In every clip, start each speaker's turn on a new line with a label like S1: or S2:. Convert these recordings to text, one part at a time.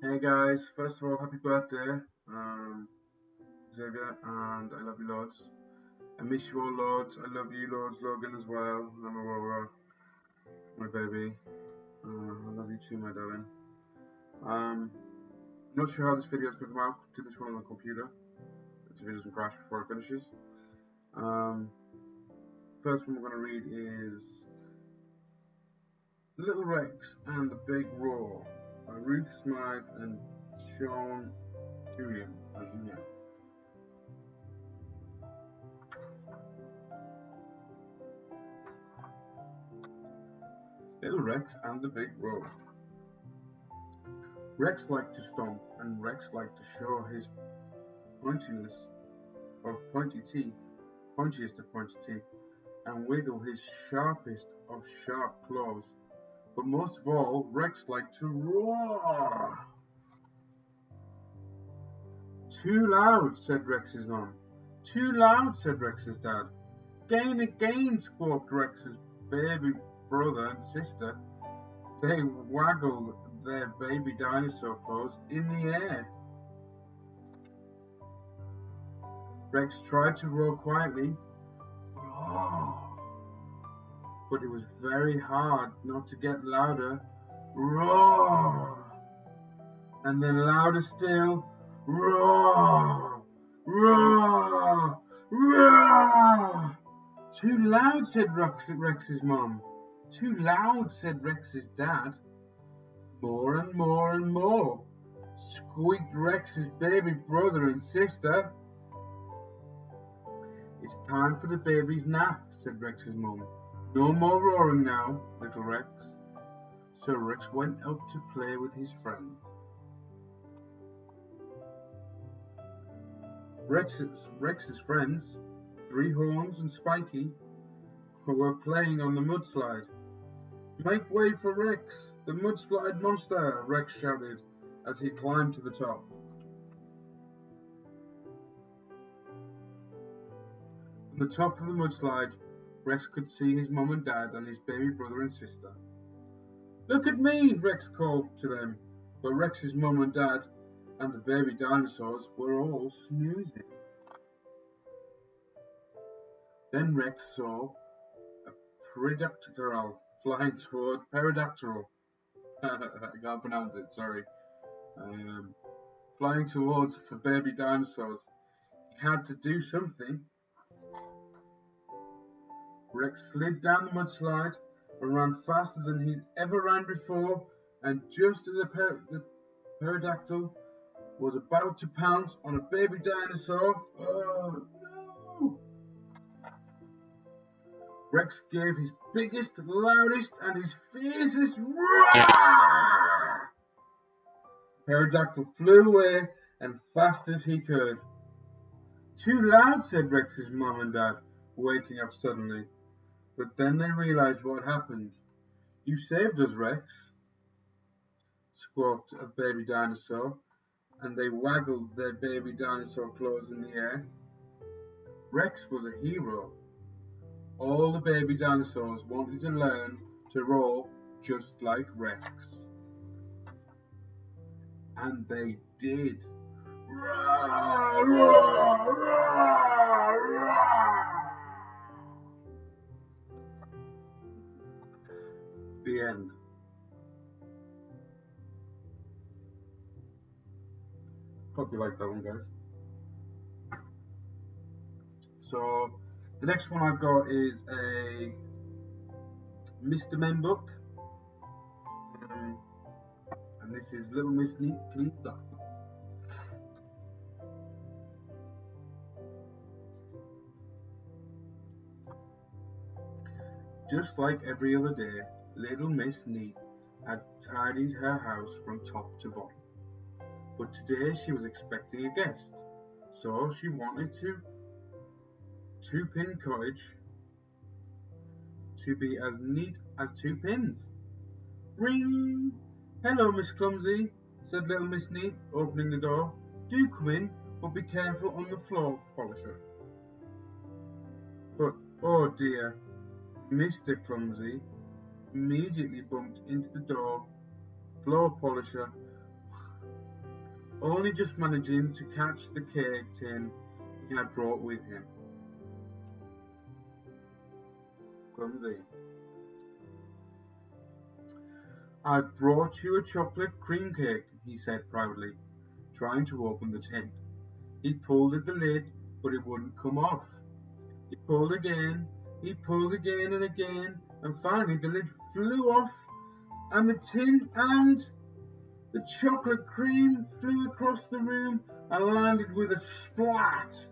S1: Hey guys, first of all, happy birthday, Xavier, and I love you loads. I miss you all loads. I love you loads, Logan as well, and Aurora, my baby. I love you too, my darling. I'm not sure how this video is going to come out. Do this one on the computer. If it doesn't crash before it finishes. First one we're going to read is Little Rex and the Big Roar by Ruth, Smythe, and Julian, as you know. Little Rex and the Big Roar. Rex liked to stomp, and Rex liked to show his pointiest of pointy teeth, and wiggle his sharpest of sharp claws. But most of all, Rex liked to roar. Too loud, said Rex's mum. Too loud, said Rex's dad. Gain again, squawked Rex's baby brother and sister. They waggled their baby dinosaur claws in the air. Rex tried to roar quietly, roar, but it was very hard not to get louder, roar, and then louder still, roar, roar, roar. Too loud, said Rex's mum. Too loud, said Rex's dad. More and more and more, squeaked Rex's baby brother and sister. It's time for the baby's nap, said Rex's mum. No more roaring now, little Rex. So Rex went up to play with his friends. Rex's friends, Three Horns and Spiky, were playing on the mudslide. Make way for Rex, the mudslide monster, Rex shouted as he climbed to the top. From the top of the mudslide, Rex could see his mum and dad and his baby brother and sister. Look at me, Rex called to them, but Rex's mum and dad and the baby dinosaurs were all snoozing. Then Rex saw a pterodactyl flying toward pterodactyl. I can't pronounce it, sorry. Flying towards the baby dinosaurs. He had to do something. Rex slid down the mudslide and ran faster than he'd ever ran before, and just as the pterodactyl was about to pounce on a baby dinosaur, oh no! Rex gave his biggest, loudest, and his fiercest roar! Pterodactyl flew away and fast as he could. Too loud, said Rex's mum and dad, waking up suddenly. But then they realized what happened. You saved us, Rex, squawked a baby dinosaur, and they waggled their baby dinosaur claws in the air. Rex was a hero. All the baby dinosaurs wanted to learn to roar just like Rex. And they did. Roar, roar, roar, roar. The end. Hope you like that one, guys. So, the next one I've got is a Mr. Men book. And this is Little Miss Neat Cleans Up. Just like every other day, Little Miss Neat had tidied her house from top to bottom. But today she was expecting a guest, so she wanted Two-Pin Cottage to be as neat as two pins. Ring! Hello, Miss Clumsy, said Little Miss Neat, opening the door. Do come in, but be careful on the floor polisher. But, oh dear, Mr. Clumsy, immediately bumped into the door floor polisher, only just managing to catch the cake tin he had brought with him. Clumsy. "I've brought you a chocolate cream cake," he said proudly, trying to open the tin. He pulled at the lid, but it wouldn't come off. He pulled again and again, and finally the lid flew off, and the tin and the chocolate cream flew across the room and landed with a splat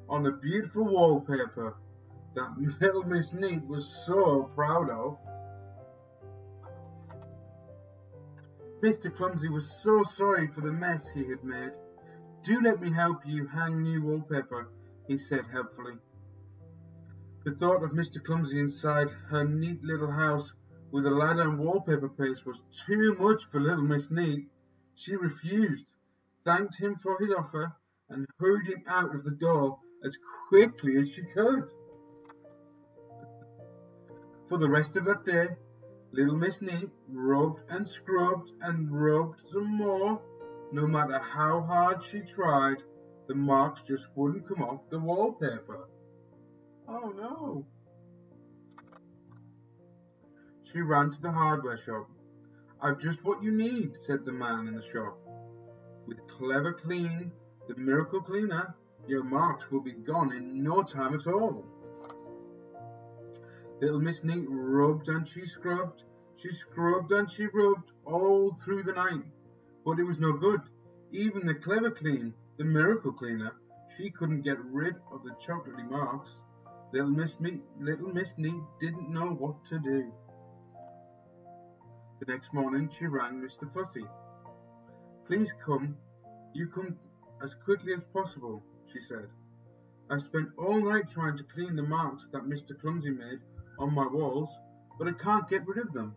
S1: on the beautiful wallpaper that little Miss Neat was so proud of. Mr. Clumsy was so sorry for the mess he had made. "Do let me help you hang new wallpaper," he said helpfully. The thought of Mr. Clumsy inside her neat little house with a ladder and wallpaper paste was too much for little Miss Neat. She refused, thanked him for his offer, and hurried him out of the door as quickly as she could. For the rest of that day, little Miss Neat rubbed and scrubbed and rubbed some more. No matter how hard she tried, the marks just wouldn't come off the wallpaper. Oh no! She ran to the hardware shop. "I've just what you need," said the man in the shop. "With Clever Clean, the miracle cleaner, your marks will be gone in no time at all." Little Miss Neat rubbed and she scrubbed and she rubbed all through the night, but it was no good. Even the Clever Clean, the miracle cleaner, she couldn't get rid of the chocolatey marks. Little Miss Neat didn't know what to do. The next morning she rang Mr. Fussy. "Please come as quickly as possible," she said. "I've spent all night trying to clean the marks that Mr. Clumsy made on my walls, but I can't get rid of them."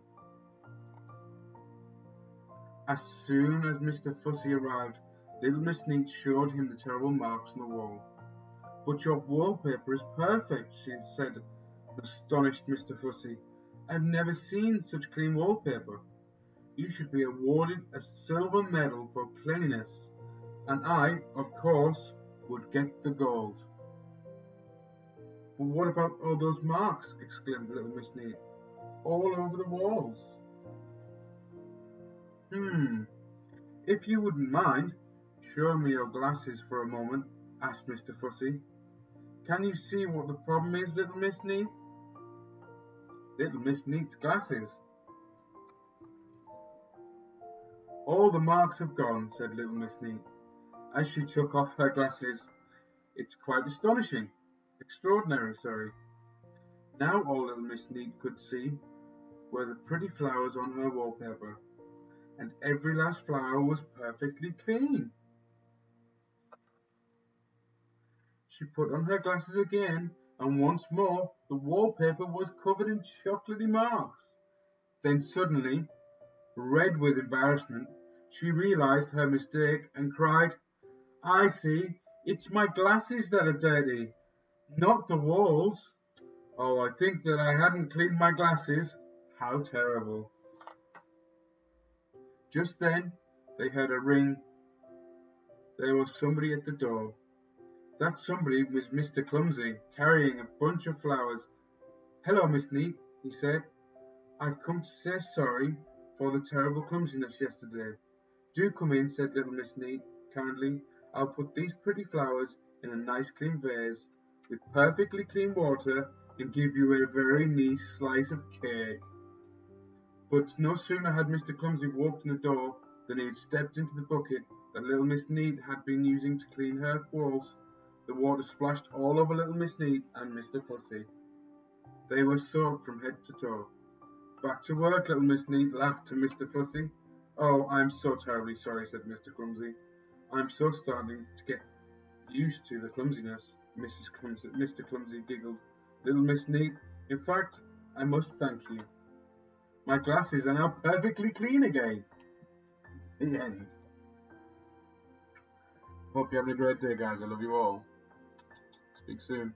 S1: As soon as Mr. Fussy arrived, little Miss Neat showed him the terrible marks on the wall. "But your wallpaper is perfect," she said, astonished Mr. Fussy. "I've never seen such clean wallpaper. You should be awarded a silver medal for cleanliness, and I, of course, would get the gold." "But what about all those marks?" exclaimed little Miss Neat. "All over the walls." If you wouldn't mind showing me your glasses for a moment," asked Mr. Fussy. "Can you see what the problem is, little Miss Neat?" Little Miss Neat's glasses. "All the marks have gone," said little Miss Neat, as she took off her glasses. "It's quite extraordinary. Now all little Miss Neat could see were the pretty flowers on her wallpaper, and every last flower was perfectly clean." She put on her glasses again, and once more the wallpaper was covered in chocolatey marks. Then suddenly, red with embarrassment, she realized her mistake and cried, "I see, it's my glasses that are dirty, not the walls. Oh, I think that I hadn't cleaned my glasses. How terrible." Just then, they heard a ring. There was somebody at the door. That somebody was Mr. Clumsy, carrying a bunch of flowers. "Hello, Miss Neat," he said. "I've come to say sorry for the terrible clumsiness yesterday." "Do come in," said little Miss Neat kindly. "I'll put these pretty flowers in a nice clean vase with perfectly clean water and give you a very nice slice of cake." But no sooner had Mr. Clumsy walked in the door than he had stepped into the bucket that little Miss Neat had been using to clean her walls. The water splashed all over little Miss Neat and Mr. Fussy. They were soaked from head to toe. "Back to work, little Miss Neat," laughed Mr. Fussy. "Oh, I'm so terribly sorry," said Mr. Clumsy. "I'm so starting to get used to the clumsiness." Mr. Clumsy giggled. "Little Miss Neat, in fact, I must thank you. My glasses are now perfectly clean again." The end. Hope you're having a great day, guys. I love you all. Speak soon.